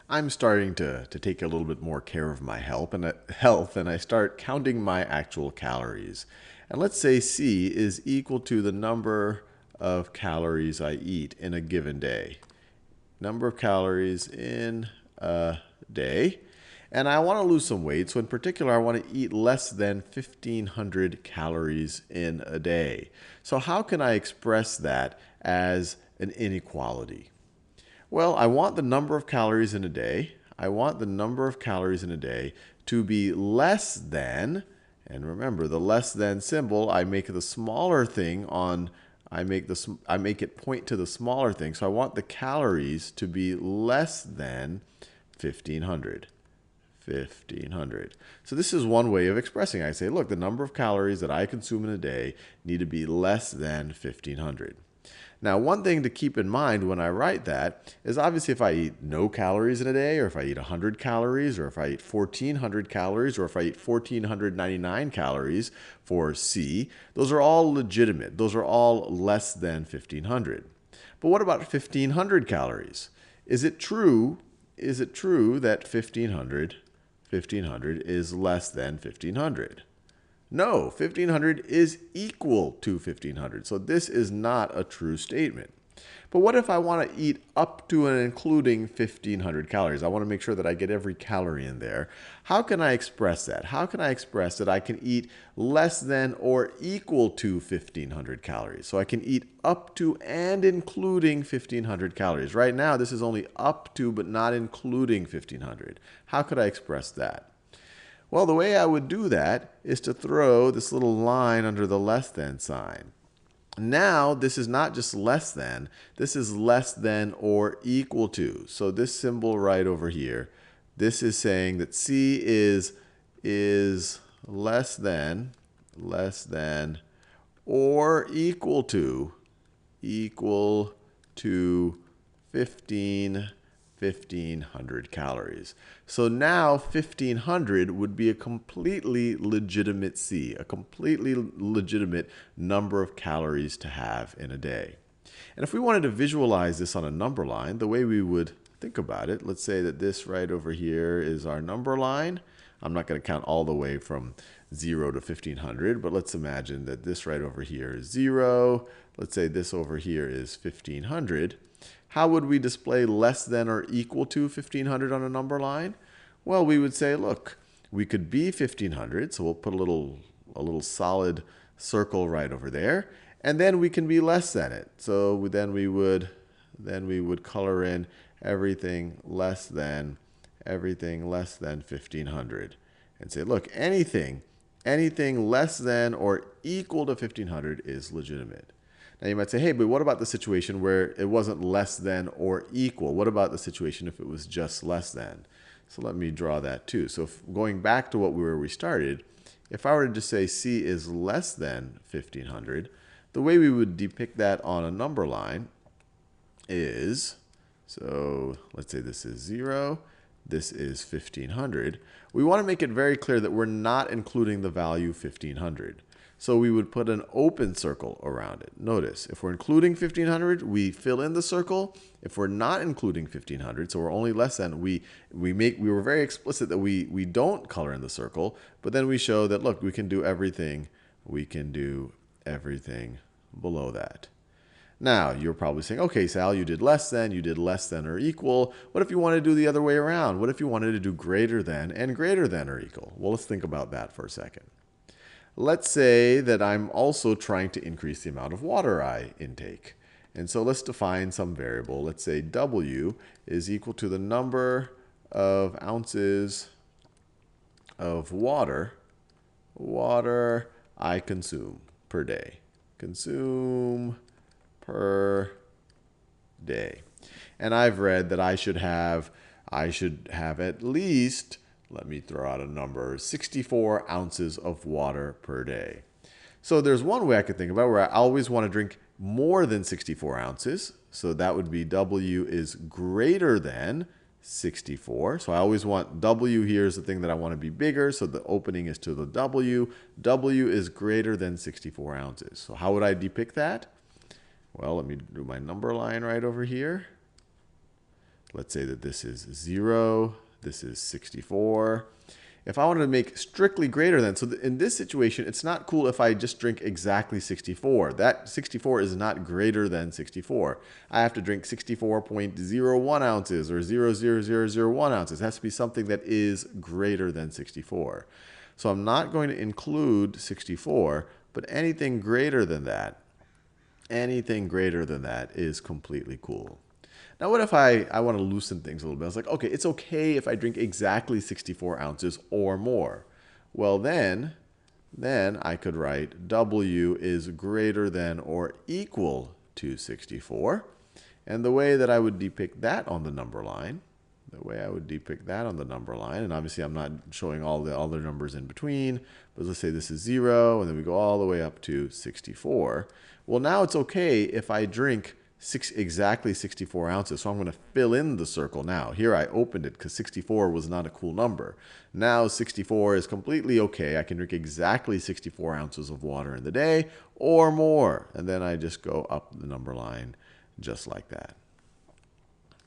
I'm starting to take a little bit more care of my health, and I start counting my actual calories. And let's say C is equal to the number of calories I eat in a given day. Number of calories in a day. And I want to lose some weight, so in particular, I want to eat less than 1,500 calories in a day. So how can I express that as an inequality? Well, I want the number of calories in a day. I want the number of calories in a day to be less than, and remember the less than symbol, I make the smaller thing on, I make it point to the smaller thing. So I want the calories to be less than 1,500. 1,500. So this is one way of expressing it. I say, look, the number of calories that I consume in a day need to be less than 1,500. Now, one thing to keep in mind when I write that is obviously if I eat no calories in a day, or if I eat 100 calories, or if I eat 1,400 calories, or if I eat 1,499 calories for C, those are all legitimate. Those are all less than 1,500. But what about 1,500 calories? Is it true that 1,500 is less than 1,500? No, 1,500 is equal to 1,500. So this is not a true statement. But what if I want to eat up to and including 1,500 calories? I want to make sure that I get every calorie in there. How can I express that? How can I express that I can eat less than or equal to 1,500 calories? So I can eat up to and including 1,500 calories. Right now, this is only up to but not including 1,500. How could I express that? Well, the way I would do that is to throw this little line under the less than sign. Now, this is not just less than. This is less than or equal to. So this symbol right over here, this is saying that C is less than, or equal to 1,500 calories. So now 1,500 would be a completely legitimate C, a completely legitimate number of calories to have in a day. And if we wanted to visualize this on a number line, the way we would think about it, let's say that this right over here is our number line. I'm not going to count all the way from 0 to 1,500, but let's imagine that this right over here is 0. Let's say this over here is 1,500. How would we display less than or equal to 1,500 on a number line? Well, we would say, look, we could be 1,500, so we'll put a little solid circle right over there, and then we can be less than it. So then we would color in everything less than 1,500, and say, look, anything less than or equal to 1,500 is legitimate. Now you might say, hey, but what about the situation where it wasn't less than or equal? What about the situation if it was just less than? So let me draw that too. So going back to where we started, if I were to just say C is less than 1,500, the way we would depict that on a number line is, so let's say this is 0, this is 1,500. We want to make it very clear that we're not including the value 1,500. So we would put an open circle around it. Notice, if we're including 1,500, we fill in the circle. If we're not including 1,500, so we're only less than, we were very explicit that we don't color in the circle, but then we show that, look, we can do everything below that. Now, you're probably saying, okay, Sal, you did less than or equal. What if you wanted to do the other way around? What if you wanted to do greater than and greater than or equal? Well, let's think about that for a second. Let's say that I'm also trying to increase the amount of water I intake. And so let's define some variable. Let's say W is equal to the number of ounces of water I consume per day. Consume per day. And I've read that I should have at least, let me throw out a number, 64 ounces of water per day. So there's one way I could think about where I always want to drink more than 64 ounces. So that would be W is greater than 64. So I always want W here is the thing that I want to be bigger. So the opening is to the W. W is greater than 64 ounces. So how would I depict that? Well, let me do my number line right over here. let's say that this is 0, this is 64. If I wanted to make strictly greater than, so in this situation, it's not cool if I just drink exactly 64. That 64 is not greater than 64. I have to drink 64.01 ounces or 0.0001 ounces. It has to be something that is greater than 64. So I'm not going to include 64, but anything greater than that is completely cool. Now, what if I want to loosen things a little bit? I was like, okay, it's okay if I drink exactly 64 ounces or more. Well, then I could write W is greater than or equal to 64. And the way that I would depict that on the number line, and obviously I'm not showing all the other numbers in between, but let's say this is 0, and then we go all the way up to 64. Well, now it's okay if I drink exactly 64 ounces. So I'm going to fill in the circle now. Here I opened it because 64 was not a cool number. Now 64 is completely okay. I can drink exactly 64 ounces of water in the day or more. And then I just go up the number line just like that.